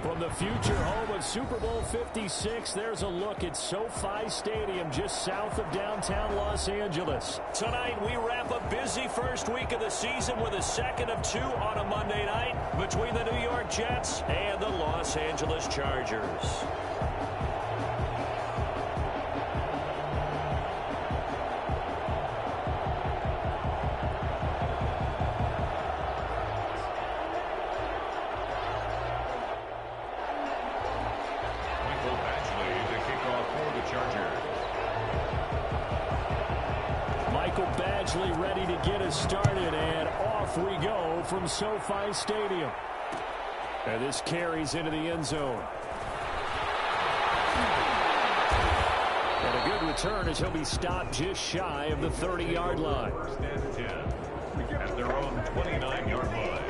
From the future home of Super Bowl 56, there's a look at SoFi Stadium just south of downtown Los Angeles. Tonight, we wrap a busy first week of the season with a second of two on a Monday night between the New York Jets and the Los Angeles Chargers. Ready to get us started, and off we go from SoFi Stadium. And this carries into the end zone. And a good return as he'll be stopped just shy of the 30-yard line. First and 10 at their own 29-yard line.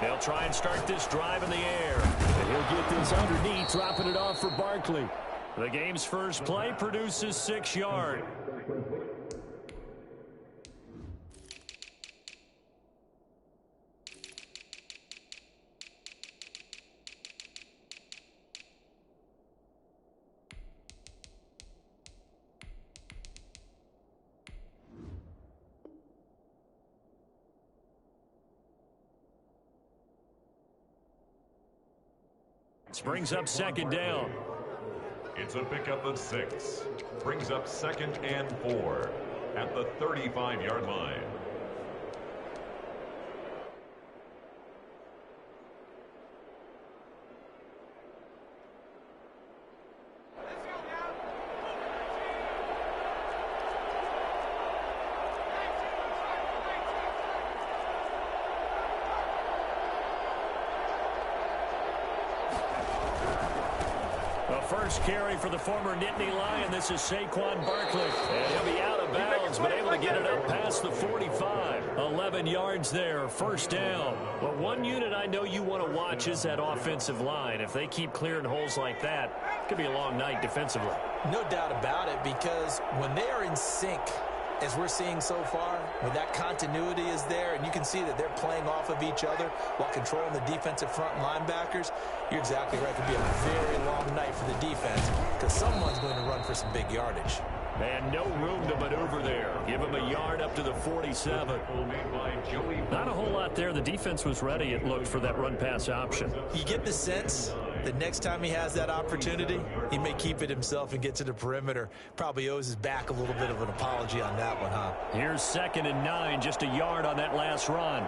They'll try and start this drive in the air. And he'll get this underneath, dropping it off for Barkley. The game's first play produces 6 yards. Brings up second down. It's a pickup of 6. Brings up second and 4 at the 35-yard line. First carry for the former Nittany Lion. This is Saquon Barkley. And he'll be out of bounds, but able to get it up past the 45. 11 yards there, first down. Well, one unit I know you want to watch is that offensive line. If they keep clearing holes like that, it could be a long night defensively. No doubt about it, because when they are in sync, as we're seeing so far, when that continuity is there and you can see that they're playing off of each other while controlling the defensive front linebackers, you're exactly right. It could be a very long night for the defense because someone's going to run for some big yardage. And no room to maneuver there. Give him a yard up to the 47. Not a whole lot there. The defense was ready, it looked, for that run-pass option. You get the sense that next time he has that opportunity, he may keep it himself and get to the perimeter. Probably owes his back a little bit of an apology on that one, huh? Here's 2nd and 9, just a yard on that last run.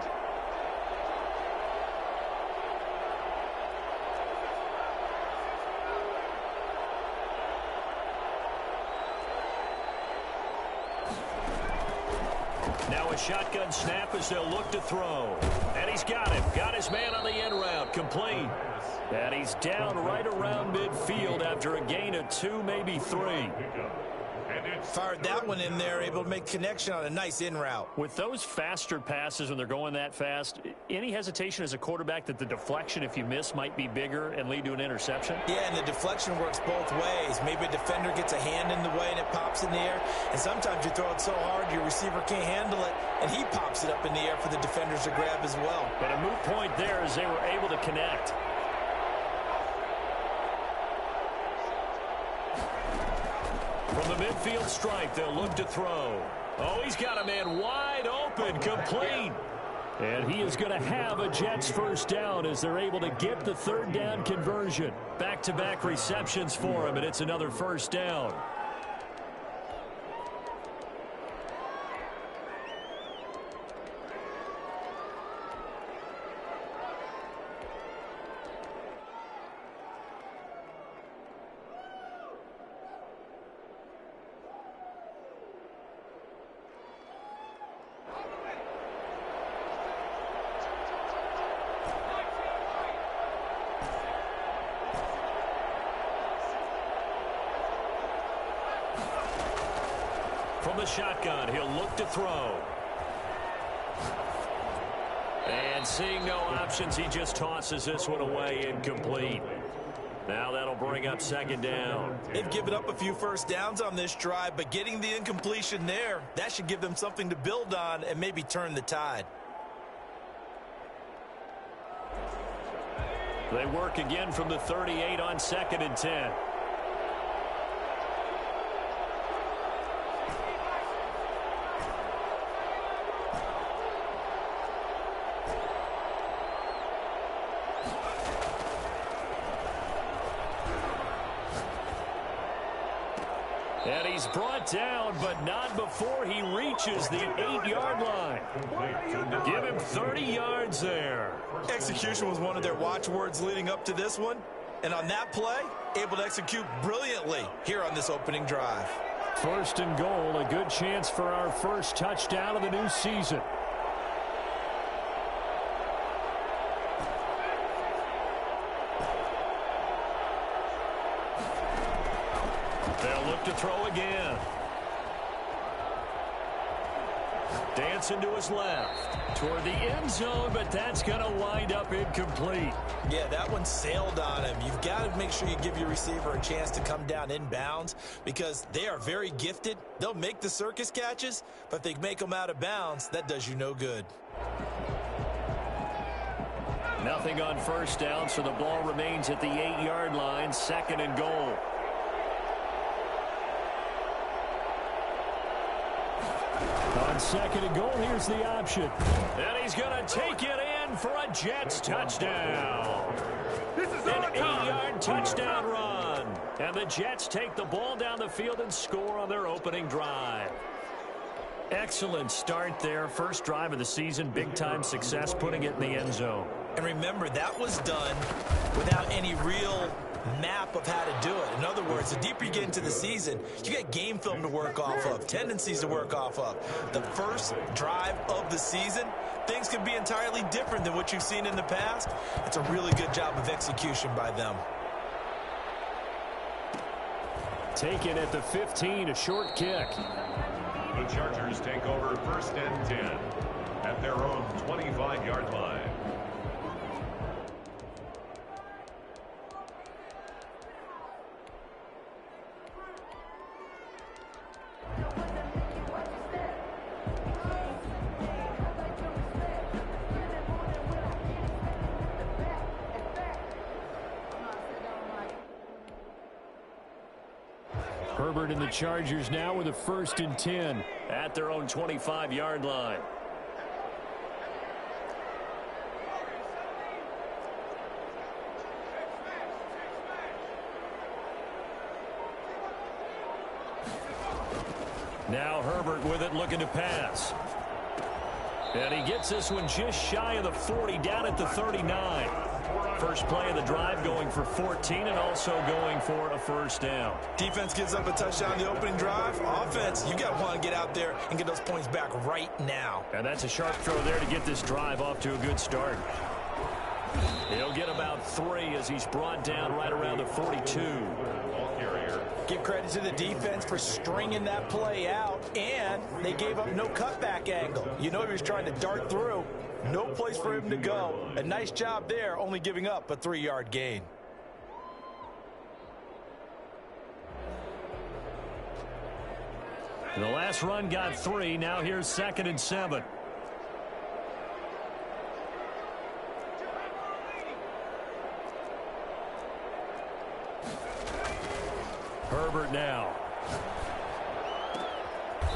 Now a shotgun snap as they'll look to throw. And he's got him. Got his man on the end route. Complete. And he's down right around midfield after a gain of 2, maybe 3. Fired that one in there, able to make connection on a nice in route. With those faster passes when they're going that fast, any hesitation as a quarterback that the deflection, if you miss, might be bigger and lead to an interception? Yeah, and the deflection works both ways. Maybe a defender gets a hand in the way and it pops in the air. And sometimes you throw it so hard your receiver can't handle it, and he pops it up in the air for the defenders to grab as well. But a moot point there as they were able to connect. From the midfield stripe, they'll look to throw. Oh, he's got a man wide open, complete. And he is going to have a Jets first down as they're able to get the 3rd down conversion. Back-to-back receptions for him, and it's another first down. from the shotgun. He'll look to throw. And seeing no options, he just tosses this one away incomplete. Now that'll bring up second down. They've given up a few first downs on this drive, but getting the incompletion there, that should give them something to build on and maybe turn the tide. They work again from the 38 on 2nd and 10. And he's brought down, but not before he reaches the 8-yard line. Give him 30 yards there. Execution was one of their watchwords leading up to this one. And on that play, able to execute brilliantly here on this opening drive. 1st and goal, a good chance for our first touchdown of the new season. They'll look to throw again. Dancing to his left. Toward the end zone, but that's going to wind up incomplete. Yeah, that one sailed on him. You've got to make sure you give your receiver a chance to come down inbounds because they are very gifted. They'll make the circus catches, but if they make them out of bounds, that does you no good. Nothing on first down, so the ball remains at the 8-yard line, 2nd and goal. On 2nd and goal, here's the option. And he's going to take it in for a Jets touchdown. An 8-yard touchdown run. And the Jets take the ball down the field and score on their opening drive. Excellent start there. First drive of the season. Big-time success putting it in the end zone. And remember, that was done without any real map of how to do it. In other words, the deeper you get into the season, you get game film to work off of, tendencies to work off of. The first drive of the season, things can be entirely different than what you've seen in the past. It's a really good job of execution by them. Taken at the 15, a short kick. The Chargers take over 1st and 10 at their own 25-yard line. Herbert and the Chargers now with a 1st and 10 at their own 25-yard line. Now Herbert with it, looking to pass. And he gets this one just shy of the 40, down at the 39. First play of the drive, going for 14 and also going for a 1st down. Defense gives up a touchdown in the opening drive. Offense, you got to want to get out there and get those points back right now. And that's a sharp throw there to get this drive off to a good start. He'll get about 3 as he's brought down right around the 42. Give credit to the defense for stringing that play out, and they gave up no cutback angle. You know he was trying to dart through. No place for him to go. A nice job there, only giving up a 3-yard gain. The last run got 3. Now here's 2nd and 7. Herbert now.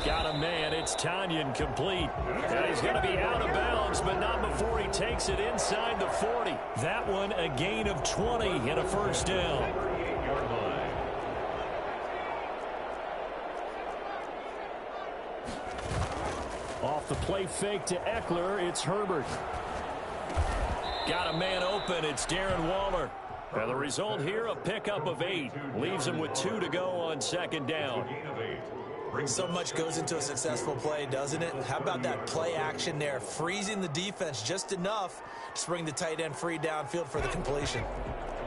Got a man. It's Tanyan complete. And he's going to be out of bounds, but not before he takes it inside the 40. That one a gain of 20 and a 1st down. Off the play fake to Eckler, it's Herbert. Got a man open. It's Darren Waller. And the result here, a pickup of 8. Leaves him with 2 to go on 2nd down. So much goes into a successful play, doesn't it? How about that play action there? Freezing the defense just enough to bring the tight end free downfield for the completion.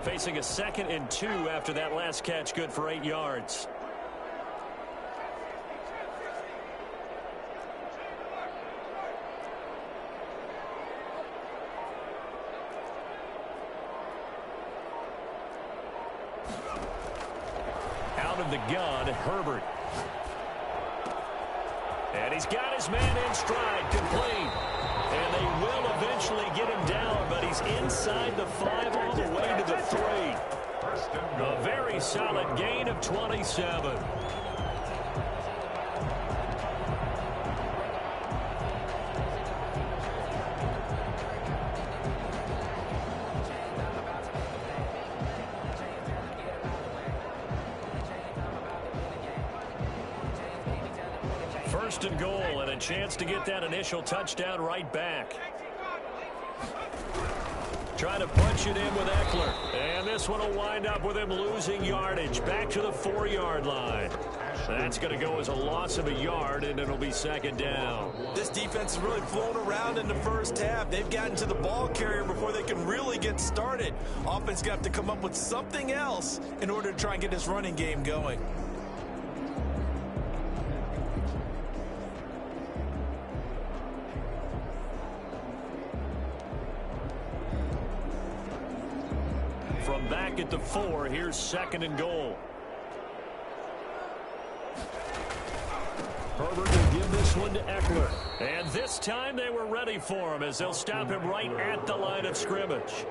Facing a 2nd and 2 after that last catch, good for 8 yards. of the gun, Herbert. And he's got his man in stride, complete. And they will eventually get him down, but he's inside the 5 all the way to the 3. A very solid gain of 27. First and goal, and a chance to get that initial touchdown right back. Trying to punch it in with Eckler. And this one will wind up with him losing yardage. Back to the 4-yard line. That's going to go as a loss of a yard, and it'll be second down. This defense has really flown around in the first half. They've gotten to the ball carrier before they can really get started. Offense got to come up with something else in order to try and get this running game going. From back at the 4, here's second and goal. Herbert will give this one to Eckler. And this time they were ready for him as they'll stop him right at the line of scrimmage.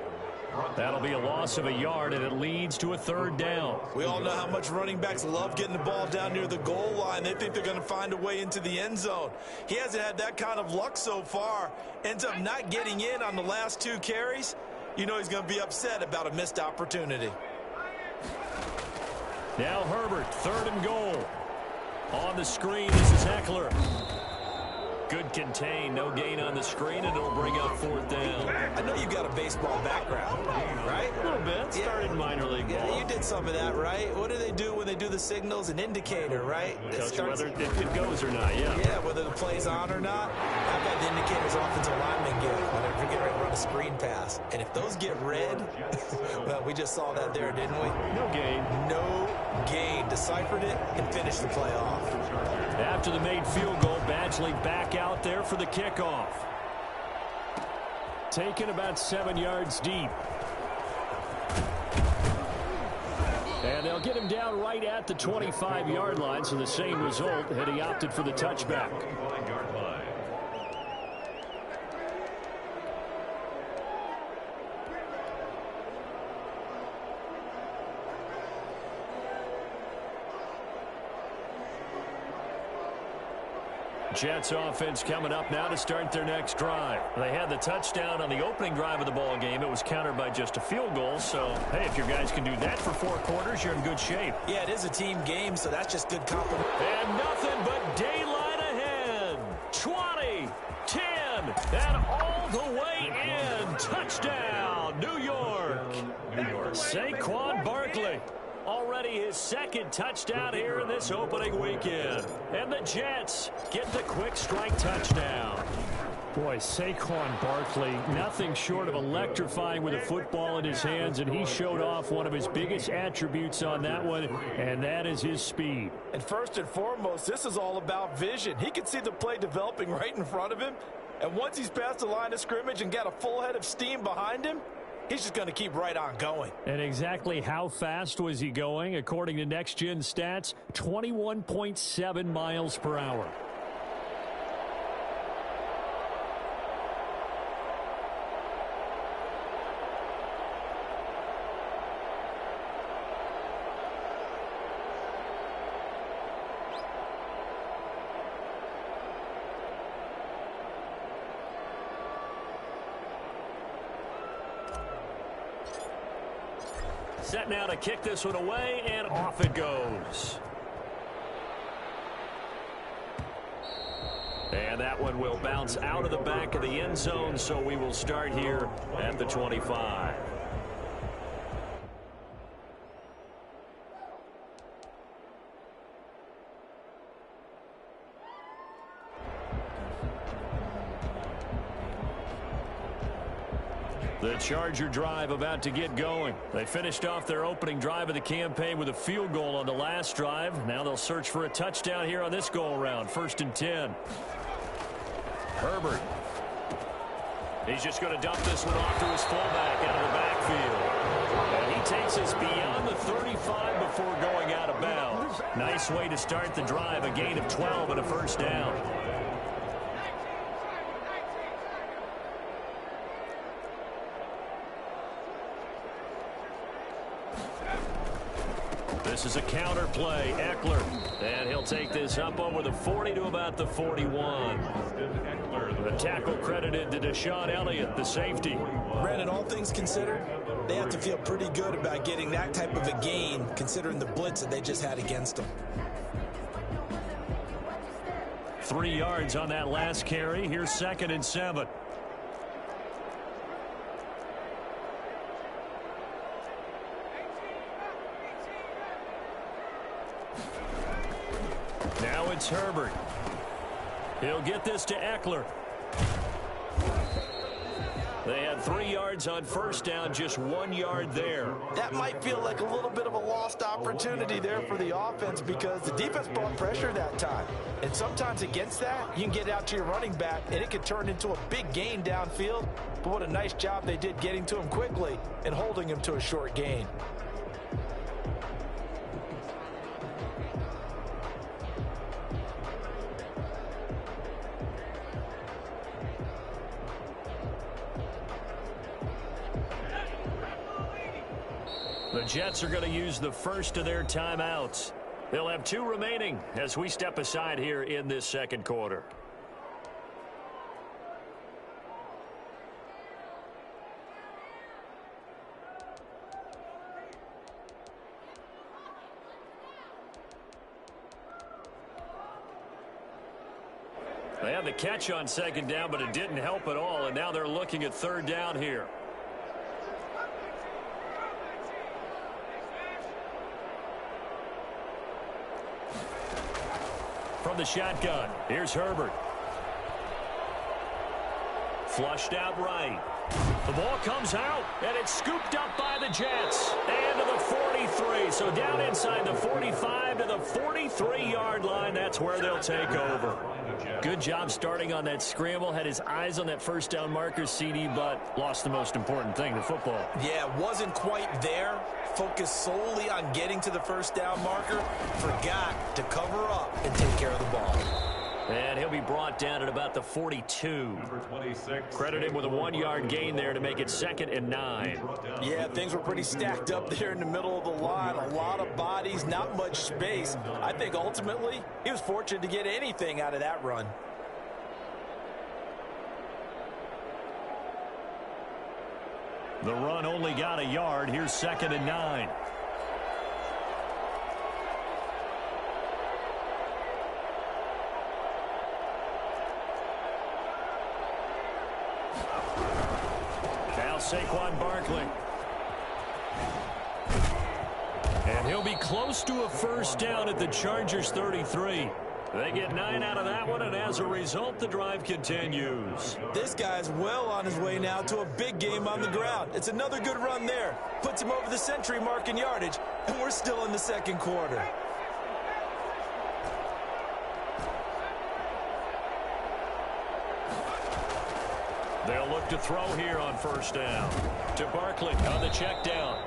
That'll be a loss of a yard, and it leads to a third down. We all know how much running backs love getting the ball down near the goal line. They think they're going to find a way into the end zone. He hasn't had that kind of luck so far. Ends up not getting in on the last 2 carries. You know he's going to be upset about a missed opportunity. Now Herbert, third and goal. On the screen, this is Eckler. Good contain, no gain on the screen, and it'll bring up fourth down. I know you got a baseball background, right? A little bit. Started in minor league ball. Yeah, you did some of that, right? What do they do when they do the signals? An indicator, right? Tells you whether it goes or not, yeah. Yeah, whether the play's on or not. I've got the indicators offensive linemen get when they're getting ready to run a screen pass. And if those get red, well, we just saw that there, didn't we? No gain. No gain. Deciphered it and finished the play off. After the made field goal, Badgley back out there for the kickoff. Taken about 7 yards deep. And they'll get him down right at the 25-yard line, so the same result had he opted for the touchback. Jets offense coming up now to start their next drive. They had the touchdown on the opening drive of the ball game. It was countered by just a field goal. So, hey, if your guys can do that for 4 quarters, you're in good shape. Yeah, it is a team game, so that's just good compliment. And nothing but daylight ahead. 20, 10, and all the way in. Touchdown, New York. Saquon Barkley. Already his second touchdown here in this opening weekend. And the Jets get the quick strike touchdown. Boy, Saquon Barkley, nothing short of electrifying with a football in his hands, and he showed off one of his biggest attributes on that one, and that is his speed. And first and foremost, this is all about vision. He can see the play developing right in front of him, and once he's past the line of scrimmage and got a full head of steam behind him, he's just going to keep right on going. And exactly how fast was he going? According to Next Gen Stats, 21.7 miles per hour. Set now to kick this one away, and off it goes. And that one will bounce out of the back of the end zone, so we will start here at the 25. The Charger drive about to get going. They finished off their opening drive of the campaign with a field goal on the last drive. Now they'll search for a touchdown here on this go-around. 1st and 10. Herbert. He's just going to dump this one off to his fullback out of the backfield. backfield. And he takes us beyond the 35 before going out of bounds. Nice way to start the drive, a gain of 12 and a first down. This is a counter play. Eckler. And he'll take this up over the 40 to about the 41. The tackle credited to Deshaun Elliott, the safety. Brandon, all things considered, they have to feel pretty good about getting that type of a gain, considering the blitz that they just had against them. 3 yards on that last carry. Here's 2nd and 7. Now it's Herbert. He'll get this to Eckler. They had 3 yards on first down, just 1 yard there. That might feel like a little bit of a lost opportunity there for the offense because the defense brought pressure that time. And sometimes against that, you can get out to your running back, and it can turn into a big gain downfield. But what a nice job they did getting to him quickly and holding him to a short gain. The Jets are going to use the first of their timeouts. They'll have 2 remaining as we step aside here in this second quarter. They had the catch on 2nd down, but it didn't help at all, and now they're looking at 3rd down here. From the shotgun, here's Herbert. Flushed out right. The ball comes out, and it's scooped up by the Jets. And to the 43. So down inside the 45 to the 43-yard line. That's where they'll take over. Good job starting on that scramble. Had his eyes on that first down marker, CD, but lost the most important thing, the football. Yeah, wasn't quite there. Focused solely on getting to the first down marker. Forgot to cover up and take care of the ball. And he'll be brought down at about the 42. Credit him with a 1-yard gain there to make it 2nd and 9. Yeah, things were pretty stacked up there in the middle of the line. A lot of bodies, not much space. I think ultimately he was fortunate to get anything out of that run. The run only got a yard. Here's 2nd and 9. Now Saquon Barkley. And he'll be close to a first down at the Chargers 33. They get 9 out of that one, and as a result, the drive continues. This guy's well on his way now to a big game on the ground. It's another good run there. Puts him over the century mark in yardage, and we're still in the second quarter. They'll look to throw here on first down. To Barkley on the check down.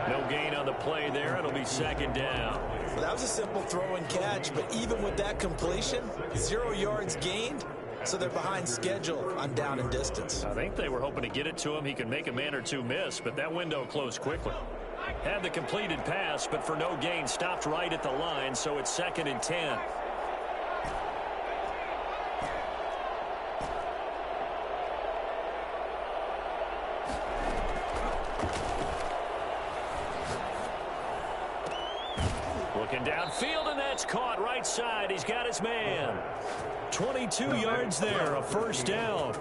No gain on the play there. It'll be 2nd down. Well, that was a simple throw and catch, but even with that completion, 0 yards gained, so they're behind schedule on down and distance. I think they were hoping to get it to him. He could make a man or two miss, but that window closed quickly. Had the completed pass, but for no gain, stopped right at the line, so it's 2nd and 10. Looking downfield, and that's caught right side. He's got his man. 22 yards there, a first down.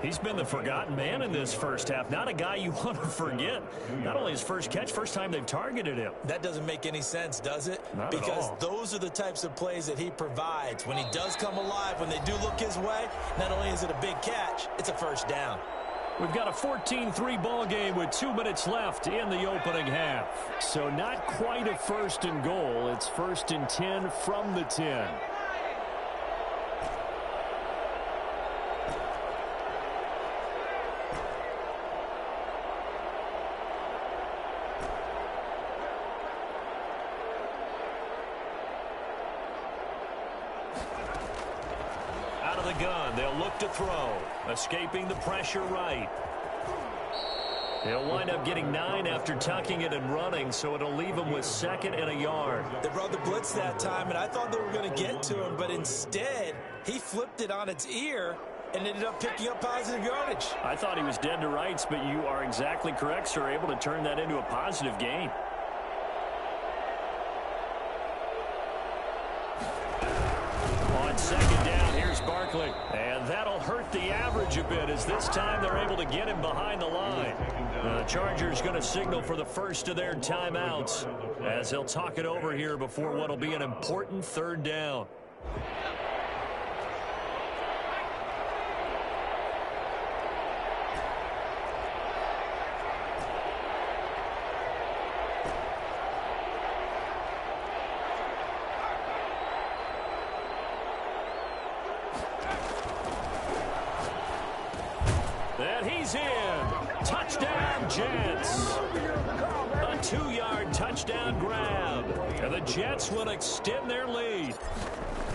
He's been the forgotten man in this first half. Not a guy you want to forget. Not only his first catch, first time they've targeted him. That doesn't make any sense, does it? Not because at all. Those are the types of plays that he provides. When he does come alive, when they do look his way, not only is it a big catch, it's a first down. We've got a 14-3 ball game with 2 minutes left in the opening half. So not quite a 1st and goal. It's 1st and 10 from the 10. gun. They'll look to throw. Escaping the pressure right. He'll wind up getting 9 after tucking it and running, so it'll leave him with 2nd and a yard. They brought the blitz that time, and I thought they were going to get to him, but instead, he flipped it on its ear and ended up picking up positive yardage. I thought he was dead to rights, but you are exactly correct, sir, able to turn that into a positive gain. On 2nd down, here's Barkley. And that'll hurt the average a bit, as this time they're able to get him behind the line. The Chargers going to signal for the first of their timeouts, as they'll talk it over here before what will be an important 3rd down. And he's in. Touchdown, Jets. A 2-yard touchdown grab. And the Jets will extend their lead.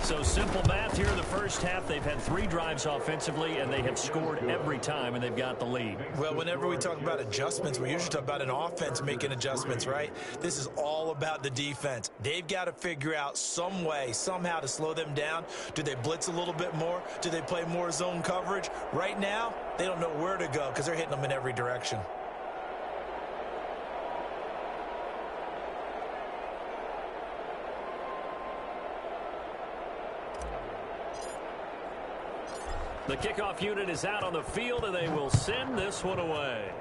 So simple math here in the first half. They've had 3 drives offensively, and they have scored every time, and they've got the lead. Well, whenever we talk about adjustments, we usually talk about an offense making adjustments, right? This is all about the defense. They've got to figure out some way, somehow to slow them down. Do they blitz a little bit more? Do they play more zone coverage? Right now, they don't know where to go because they're hitting them in every direction. The kickoff unit is out on the field, and they will send this one away.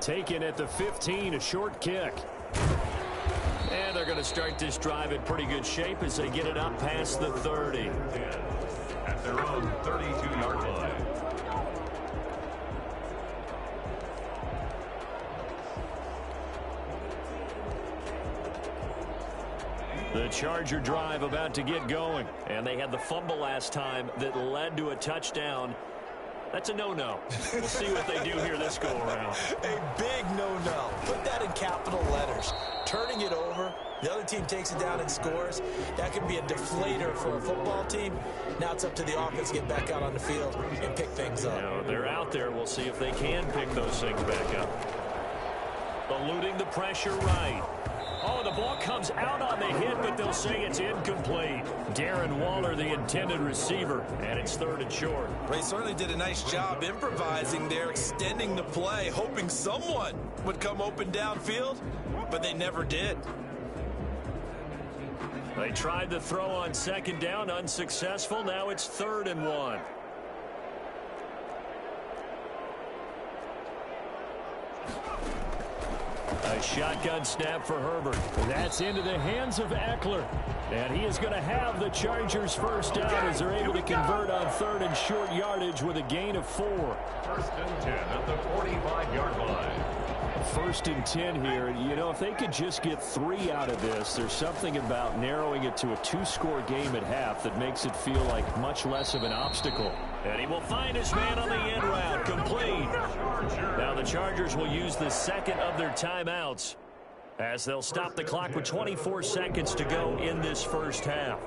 Taken at the 15, a short kick. And they're going to start this drive in pretty good shape as they get it up past the 30. At their own 32-yard line. The Charger drive about to get going. And they had the fumble last time that led to a touchdown. That's a no-no. We'll see what they do here this go-around. A big no-no. Put that in capital letters. Turning it over, the other team takes it down and scores. That could be a deflator for a football team. Now it's up to the offense to get back out on the field and pick things up. Now, they're out there. We'll see if they can pick those things back up. Eluding the pressure right. Oh, the ball comes out on the hit, but they'll say it's incomplete. Darren Waller, the intended receiver, and it's 3rd and short. They certainly did a nice job improvising there, extending the play, hoping someone would come open downfield, but they never did. They tried to throw on 2nd down, unsuccessful. Now it's 3rd and 1. A shotgun snap for Herbert. That's into the hands of Eckler. And he is going to have the Chargers first down as they're able to convert on 3rd and short yardage with a gain of 4. 1st and 10 at the 45-yard line. 1st and 10 here. You know, if they could just get 3 out of this, there's something about narrowing it to a 2-score game at half that makes it feel like much less of an obstacle. And he will find his man on the end route, complete. Now the Chargers will use the 2nd of their timeouts as they'll stop the clock with 24 seconds to go in this first half.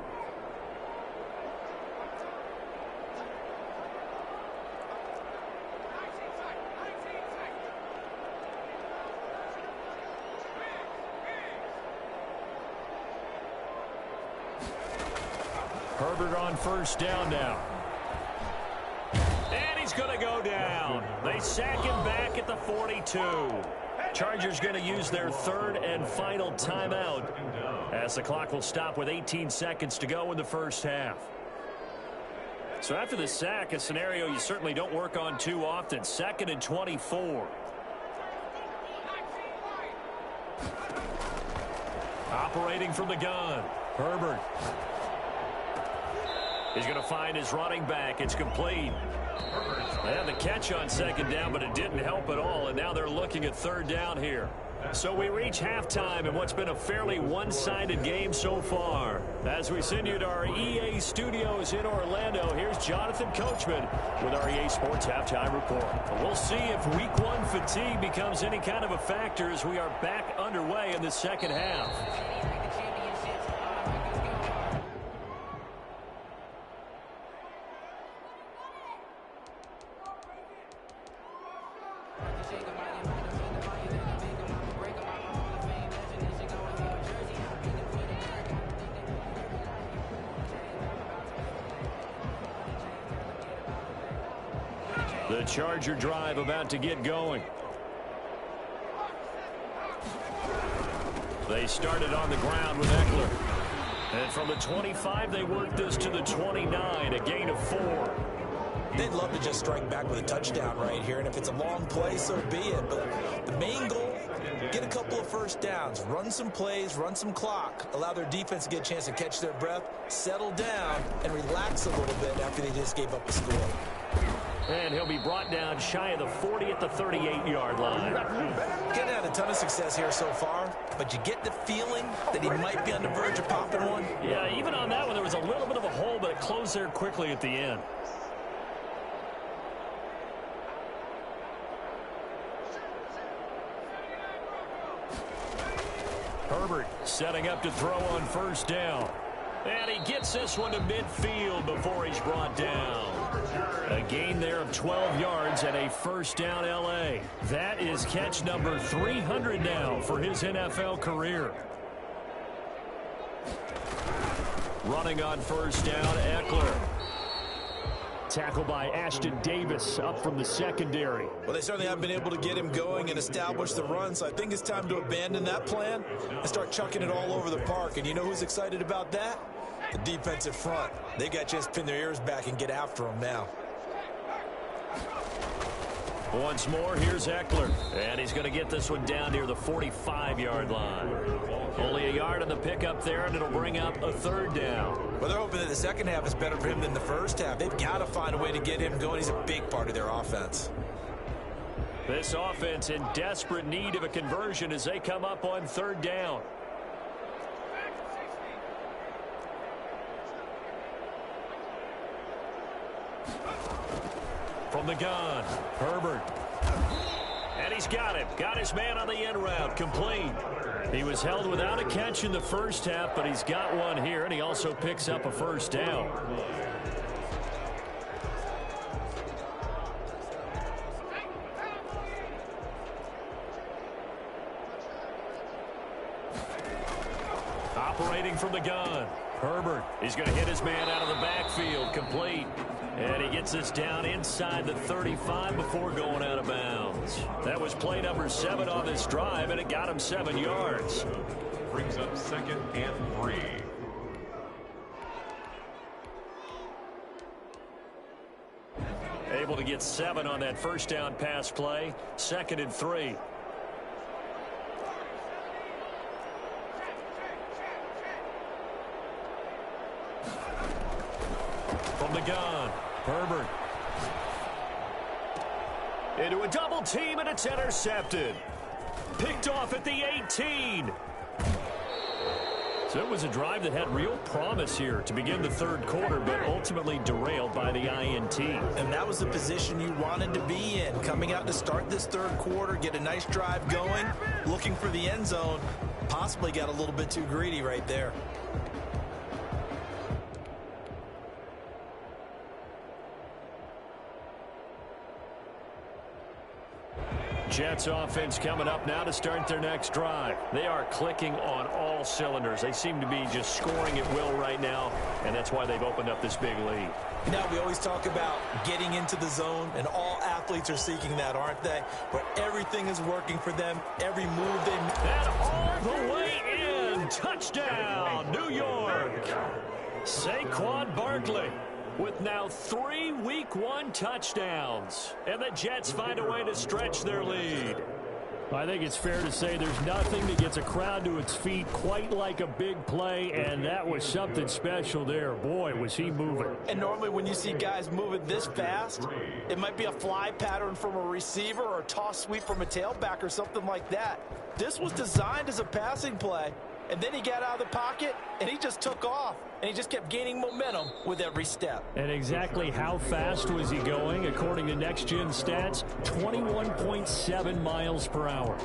Herbert on 1st down now. And he's going to go down. They sack him back at the 42. Chargers going to use their 3rd and final timeout as the clock will stop with 18 seconds to go in the first half. So after the sack, a scenario you certainly don't work on too often. 2nd and 24. Operating from the gun, Herbert. He's going to find his running back. It's complete. They had the catch on 2nd down, but it didn't help at all, and now they're looking at 3rd down here. So we reach halftime in what's been a fairly one-sided game so far. As we send you to our EA studios in Orlando, here's Jonathan Coachman with our EA Sports Halftime Report. We'll see if Week 1 fatigue becomes any kind of a factor as we are back underway in the second half. The Charger drive about to get going. They started on the ground with Eckler. And from the 25, they worked this to the 29, a gain of 4. They'd love to just strike back with a touchdown right here, and if it's a long play, so be it. But the main goal, get a couple of first downs, run some plays, run some clock, allow their defense to get a chance to catch their breath, settle down, and relax a little bit after they just gave up a score. And he'll be brought down shy of the 40 at the 38-yard line. Getting had a ton of success here so far, but you get the feeling that he might be on the verge of popping one. Yeah, even on that one, there was a little bit of a hole, but it closed there quickly at the end. Herbert setting up to throw on first down. And he gets this one to midfield before he's brought down. A gain there of 12 yards and a first down L.A. That is catch number 300 now for his NFL career. Running on first down, Eckler. Tackled by Ashton Davis up from the secondary. Well, they certainly haven't been able to get him going and establish the run, so I think it's time to abandon that plan and start chucking it all over the park. And you know who's excited about that? The defensive front. They got a chance to pin their ears back and get after him now. Once more, here's Eckler. And he's going to get this one down near the 45-yard line. Only a yard on the pickup there, and it'll bring up a third down. Well, they're hoping that the second half is better for him than the first half. They've got to find a way to get him going. He's a big part of their offense. This offense in desperate need of a conversion as they come up on third down. From the gun, Herbert. And he's got him. Got his man on the end route, complete. He was held without a catch in the first half, but he's got one here, and he also picks up a first down. Operating from the gun, Herbert. He's going to hit his man out of the backfield, complete. And he gets this down inside the 35 before going out of bounds. That was play number 7 on this drive, and it got him 7 yards. Brings up 2nd and 3. Able to get 7 on that first down pass play. 2nd and 3. From the gun, Herbert. Into a double team, and it's intercepted. Picked off at the 18. So it was a drive that had real promise here to begin the third quarter, but ultimately derailed by the INT. And that was the position you wanted to be in. Coming out to start this third quarter, get a nice drive going, looking for the end zone. Possibly got a little bit too greedy right there. Jets offense coming up now to start their next drive. They are clicking on all cylinders. They seem to be just scoring at will right now, and that's why they've opened up this big lead. Now, we always talk about getting into the zone, and all athletes are seeking that, aren't they? Where everything is working for them, every move they make. And all the way in. Touchdown, New York. Saquon Barkley with now 3 Week 1 touchdowns. And the Jets find a way to stretch their lead. I think it's fair to say there's nothing that gets a crowd to its feet quite like a big play, and that was something special there. Boy, was he moving. And normally when you see guys moving this fast, it might be a fly pattern from a receiver or a toss sweep from a tailback or something like that. This was designed as a passing play, and then he got out of the pocket, and he just took off. And he just kept gaining momentum with every step. And exactly how fast was he going? According to Next Gen Stats, 21.7 miles per hour.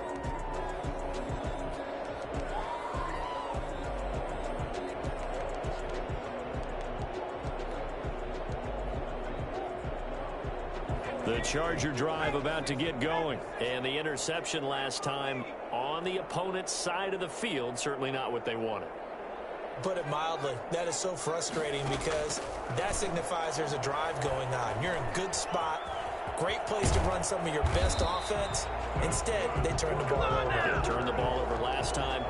The Charger drive about to get going. And the interception last time on the opponent's side of the field, certainly not what they wanted. Put it mildly, that is so frustrating because that signifies there's a drive going on. You're in good spot, great place to run some of your best offense. Instead, they turn the ball over. They turned the ball over last time.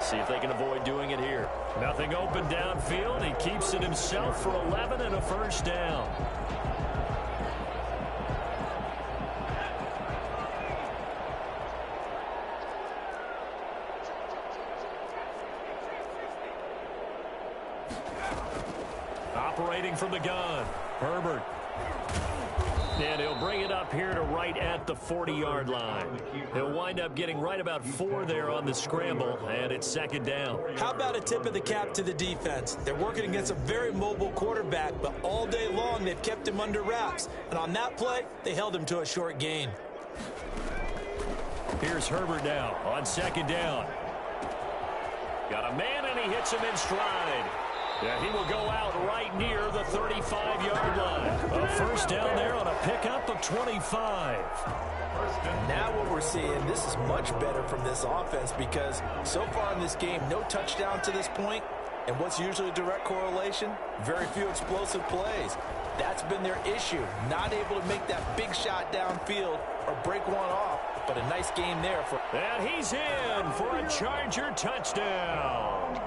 See if they can avoid doing it here. Nothing open downfield. He keeps it himself for 11 and a first down. Operating from the gun, Herbert. And he'll bring it up here to right at the 40-yard line. He'll wind up getting right about 4 there on the scramble, and it's second down. How about a tip of the cap to the defense? They're working against a very mobile quarterback, but all day long they've kept him under wraps. And on that play, they held him to a short gain. Here's Herbert now on second down. Got a man, and he hits him in stride. Yeah, he will go out right near the 35-yard line. A first down there on a pickup of 25. Now what we're seeing, this is much better from this offense because so far in this game, no touchdown to this point. And what's usually a direct correlation? Very few explosive plays. That's been their issue. Not able to make that big shot downfield or break one off. But a nice game there. And he's in for a Charger touchdown.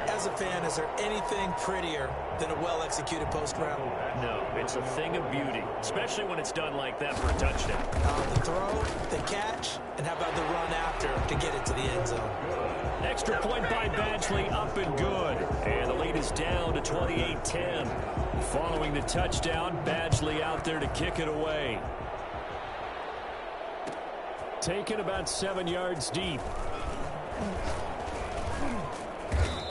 As a fan, is there anything prettier than a well-executed post route? No, it's a thing of beauty, especially when it's done like that for a touchdown. The throw, the catch, and how about the run after to get it to the end zone? Extra point by Badgley, up and good. And the lead is down to 28-10. Following the touchdown, Badgley out there to kick it away. Taken about 7 yards deep.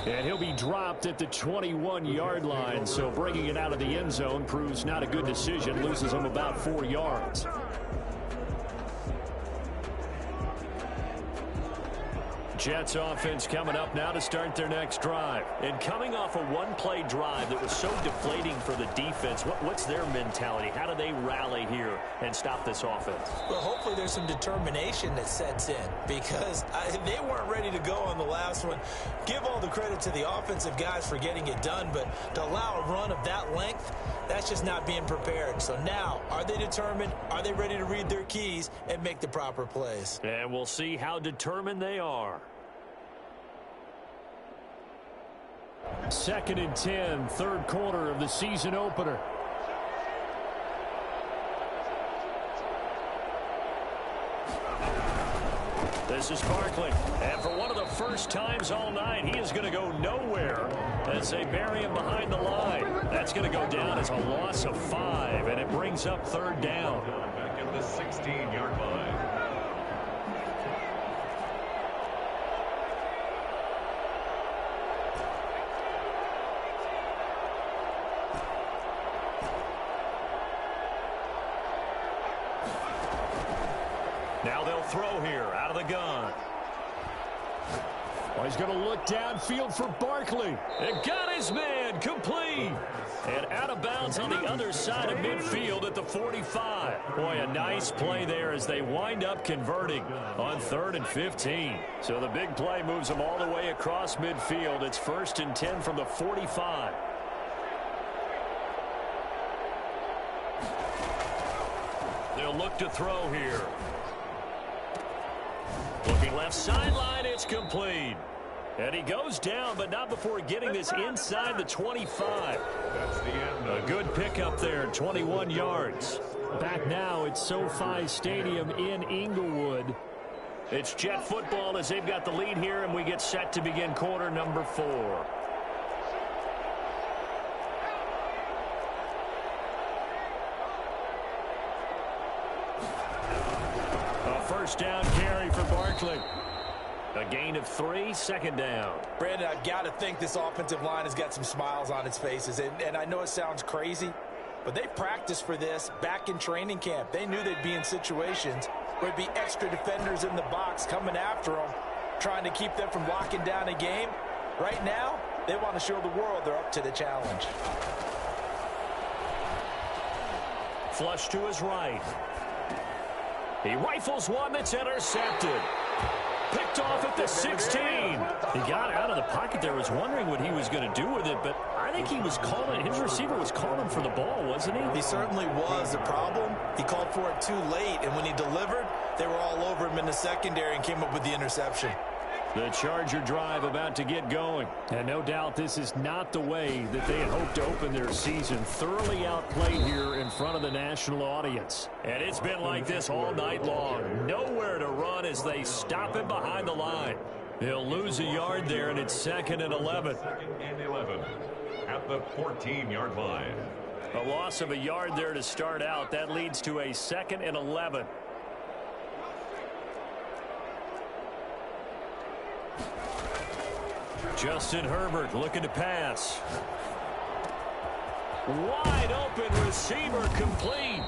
And he'll be dropped at the 21-yard line, so bringing it out of the end zone proves not a good decision. Loses him about 4 yards. Jets offense coming up now to start their next drive. And coming off a one-play drive that was so deflating for the defense, what's their mentality? How do they rally here and stop this offense? Well, hopefully there's some determination that sets in because they weren't ready to go on the last one. Give all the credit to the offensive guys for getting it done, but to allow a run of that length, that's just not being prepared. So now, are they determined? Are they ready to read their keys and make the proper plays? And we'll see how determined they are. 2nd and 10, third quarter of the season opener. This is Barkley, and for one of the first times all night, he is going to go nowhere as they bury him behind the line. That's going to go down as a loss of 5, and it brings up third down. Back at the 16-yard line. Now they'll throw here out of the gun. Well, he's going to look downfield for Barkley. And got his man complete. And out of bounds on the other side of midfield at the 45. Boy, a nice play there as they wind up converting on 3rd and 15. So the big play moves them all the way across midfield. It's 1st and 10 from the 45. They'll look to throw here. Looking left sideline, it's complete. And he goes down, but not before getting this inside the 25. That's the end. A good pickup there, 21 yards. Back now at SoFi Stadium in Inglewood. It's Jet football as they've got the lead here, and we get set to begin quarter number 4. First down carry for Barkley. A gain of 3, second down. Brandon, I've got to think this offensive line has got some smiles on its faces. And I know it sounds crazy, but they practiced for this back in training camp. They knew they'd be in situations where there'd be extra defenders in the box coming after them, trying to keep them from locking down a game. Right now, they want to show the world they're up to the challenge. Flush to his right. He rifles one that's intercepted. Picked off at the 16. He got out of the pocket there. Was wondering what he was going to do with it, but I think he was calling. His receiver was calling for the ball, wasn't he? He certainly was. The problem, he called for it too late, and when he delivered, they were all over him in the secondary and came up with the interception. The Charger drive about to get going. And no doubt this is not the way that they had hoped to open their season. Thoroughly outplayed here in front of the national audience. And it's been like this all night long. Nowhere to run as they stop him behind the line. He'll lose a yard there, and it's 2nd and 11. 2nd and 11 at the 14-yard line. A loss of a yard there to start out. That leads to a 2nd and 11. Justin Herbert looking to pass. Wide open receiver complete.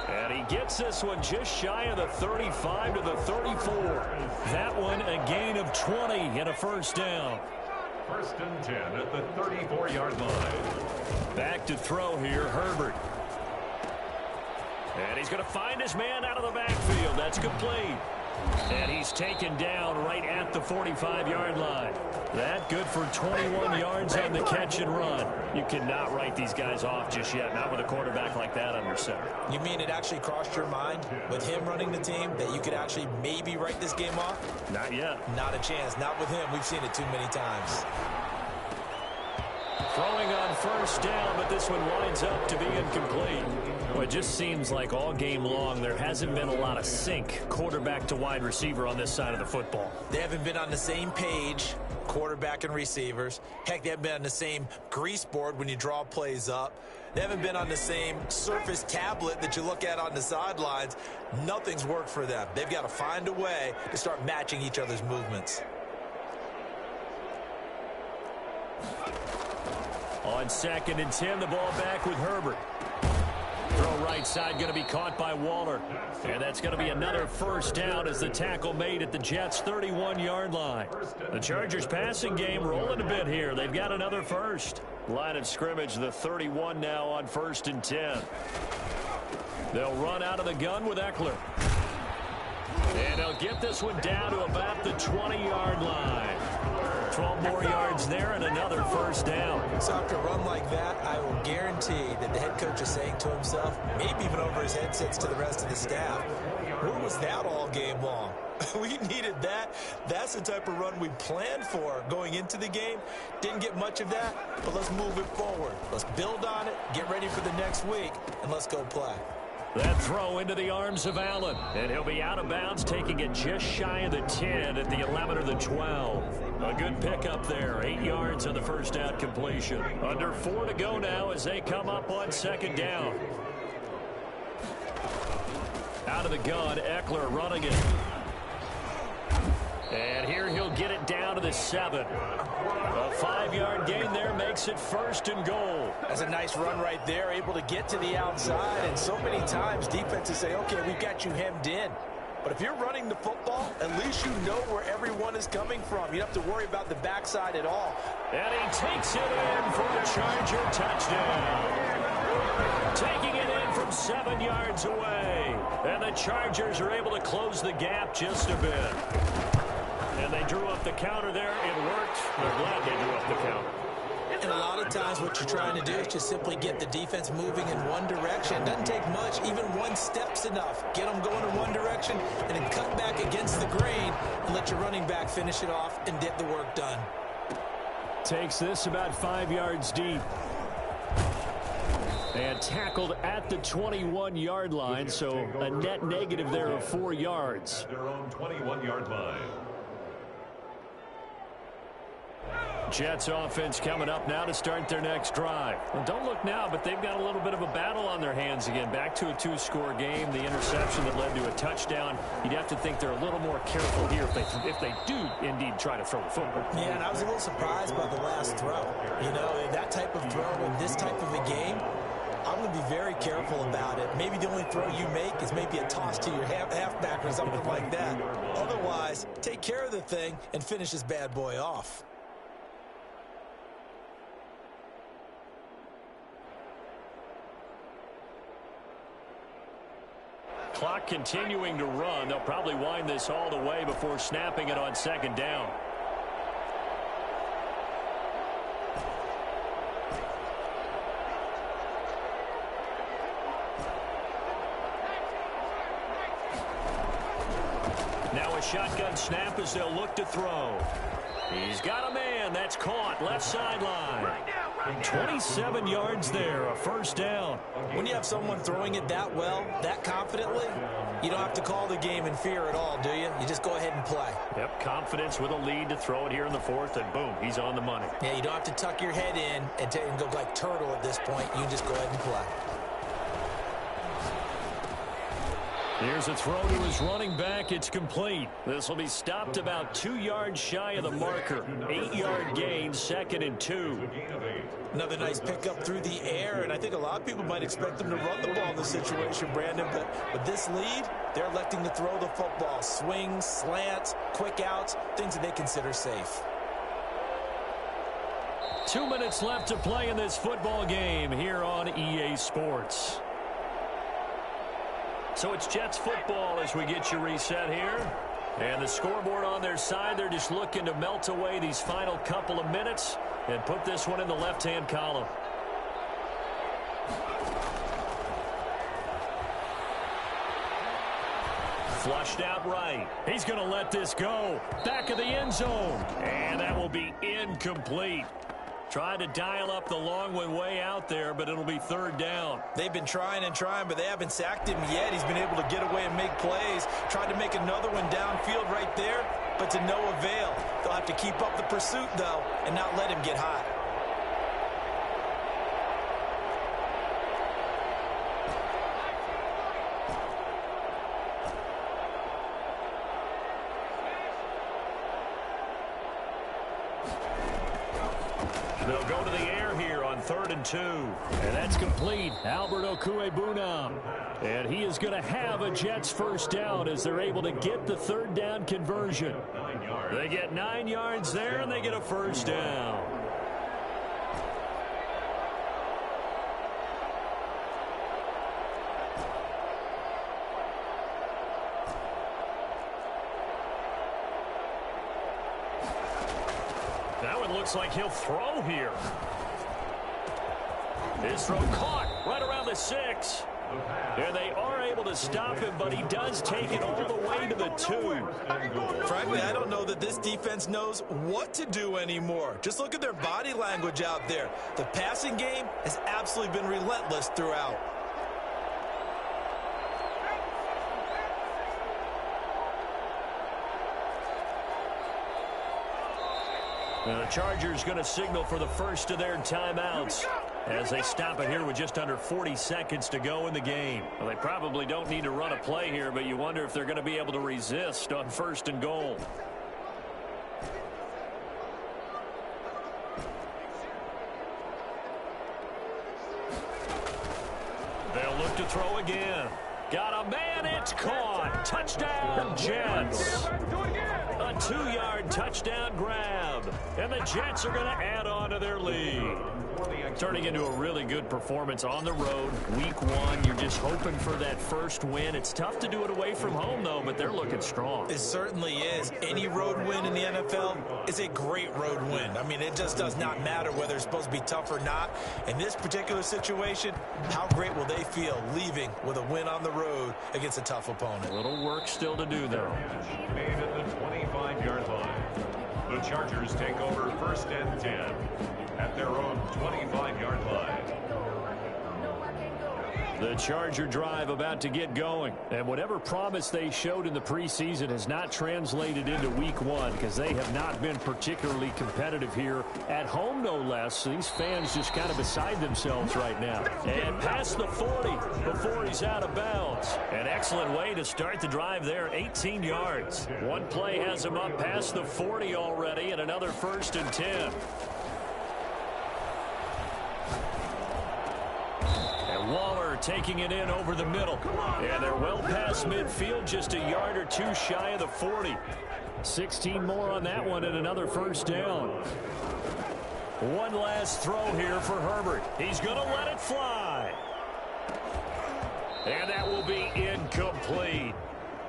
And he gets this one just shy of the 35 to the 34. That one a gain of 20 and a first down. 1st and 10 at the 34-yard line. Back to throw here, Herbert. And he's going to find his man out of the backfield. That's complete. And he's taken down right at the 45-yard line. That good for 21 yards on the catch and run. You cannot write these guys off just yet, not with a quarterback like that under center. You mean it actually crossed your mind with him running the team that you could actually maybe write this game off? Not yet. Not a chance. Not with him. We've seen it too many times. Throwing on first down, but this one winds up to be incomplete. Well, it just seems like all game long there hasn't been a lot of sync quarterback to wide receiver on this side of the football. They haven't been on the same page, quarterback and receivers. Heck, they haven't been on the same grease board when you draw plays up. They haven't been on the same Surface tablet that you look at on the sidelines. Nothing's worked for them. They've got to find a way to start matching each other's movements. On 2nd and 10, the ball back with Herbert. Throw right side going to be caught by Waller. And that's going to be another first down as the tackle made at the Jets' 31-yard line. The Chargers passing game rolling a bit here. They've got another first. Line of scrimmage, the 31 now on 1st and 10. They'll run out of the gun with Eckler. And they'll get this one down to about the 20-yard line. 12 more yards there and another first down. So after a run like that, I will guarantee that the head coach is saying to himself, maybe even over his headsets to the rest of the staff, where was that all game long? We needed that. That's the type of run we planned for going into the game. Didn't get much of that, but let's move it forward. Let's build on it, get ready for the next week, and let's go play. That throw into the arms of Allen. And he'll be out of bounds, taking it just shy of the 10 at the 11 or the 12. A good pickup there. 8 yards on the first down completion. Under 4 to go now as they come up on 2nd down. Out of the gun, Eckler running it. And here he'll get it down to the 7. A 5-yard gain there makes it 1st and goal. That's a nice run right there, able to get to the outside. And so many times defenses say, okay, we've got you hemmed in. But if you're running the football, at least you know where everyone is coming from. You don't have to worry about the backside at all. And he takes it in for a Charger touchdown. Taking it in from 7 yards away. And the Chargers are able to close the gap just a bit. And they drew up the counter there. It worked. They're glad they drew up the counter. And a lot of times what you're trying to do is just simply get the defense moving in one direction. Doesn't take much. Even one step's enough. Get them going in one direction and then cut back against the grain and let your running back finish it off and get the work done. Takes this about 5 yards deep. And tackled at the 21-yard line, so a net negative there of 4 yards. Their own 21-yard line. Jets offense coming up now to start their next drive. Well, don't look now, but they've got a little bit of a battle on their hands again. Back to a 2-score game. The interception that led to a touchdown. You'd have to think they're a little more careful here if they do indeed try to throw the football. Yeah, and I was a little surprised by the last throw. You know, that type of throw in this type of a game, I'm going to be very careful about it. Maybe the only throw you make is maybe a toss to your halfback or something like that. Otherwise, take care of the thing and finish this bad boy off. clock continuing to run. They'll probably wind this all the way before snapping it on second down. Now a shotgun snap as they'll look to throw. He's got a man. That's caught. Left sideline. 27 yards there. A first down. When you have someone throwing it that well, that confidently, you don't have to call the game in fear at all, do you? You just go ahead and play. Yep, confidence with a lead to throw it here in the fourth, and boom, he's on the money. Yeah, you don't have to tuck your head in and go like turtle at this point. You can just go ahead and play. Here's a throw to his running back. It's complete. This will be stopped about 2 yards shy of the marker. 8-yard gain, 2nd and 2. Another nice pickup through the air, and I think a lot of people might expect them to run the ball in this situation, Brandon, but with this lead, they're electing to throw the football. Swings, slants, quick outs, things that they consider safe. 2 minutes left to play in this football game here on EA Sports. So it's Jets football as we get you reset here. And the scoreboard on their side, they're just looking to melt away these final couple of minutes and put this one in the left-hand column. Flushed out right. He's going to let this go. Back of the end zone. And that will be incomplete. Tried to dial up the long one way out there, but it'll be third down. They've been trying and trying, but they haven't sacked him yet. He's been able to get away and make plays. Tried to make another one downfield right there, but to no avail. They'll have to keep up the pursuit, though, and not let him get hot. They'll go to the air here on 3rd and 2. And that's complete. Albert Okuebunam. And he is going to have a Jets first down as they're able to get the third down conversion. They get 9 yards there, and they get a first down. That one looks like he'll throw here. His throw caught right around the 6. And they are able to stop him, but he does take it all the way to the 2. Frankly, I don't know that this defense knows what to do anymore. Just look at their body language out there. The passing game has absolutely been relentless throughout. Now the Chargers going to signal for the first of their timeouts as they stop it here with just under 40 seconds to go in the game. Well, they probably don't need to run a play here, but you wonder if they're going to be able to resist on 1st and goal. They'll look to throw again. Got a man, it's caught. Touchdown, Jets. A 2-yard touchdown grab. And the Jets are going to add on to their lead. Turning into a really good performance on the road. Week 1, you're just hoping for that first win. It's tough to do it away from home, though, but they're looking strong. It certainly is. Any road win in the NFL is a great road win. I mean, it just does not matter whether it's supposed to be tough or not. In this particular situation, how great will they feel leaving with a win on the road against a tough opponent? A little work still to do, though. Made at the 25-yard line. The Chargers take over 1st and 10 at their own 25-yard line. The Charger drive about to get going. And whatever promise they showed in the preseason has not translated into week 1 because they have not been particularly competitive here at home, no less. So these fans just kind of beside themselves right now. And past the 40 before he's out of bounds. An excellent way to start the drive there, 18 yards. One play has him up past the 40 already and another 1st and 10. Waller taking it in over the middle. And they're well past midfield, just a yard or 2 shy of the 40. 16 more on that one and another first down. One last throw here for Herbert. He's going to let it fly. And that will be incomplete.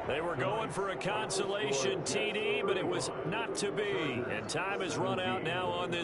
They were going for a consolation TD, but it was not to be. And time has run out now on this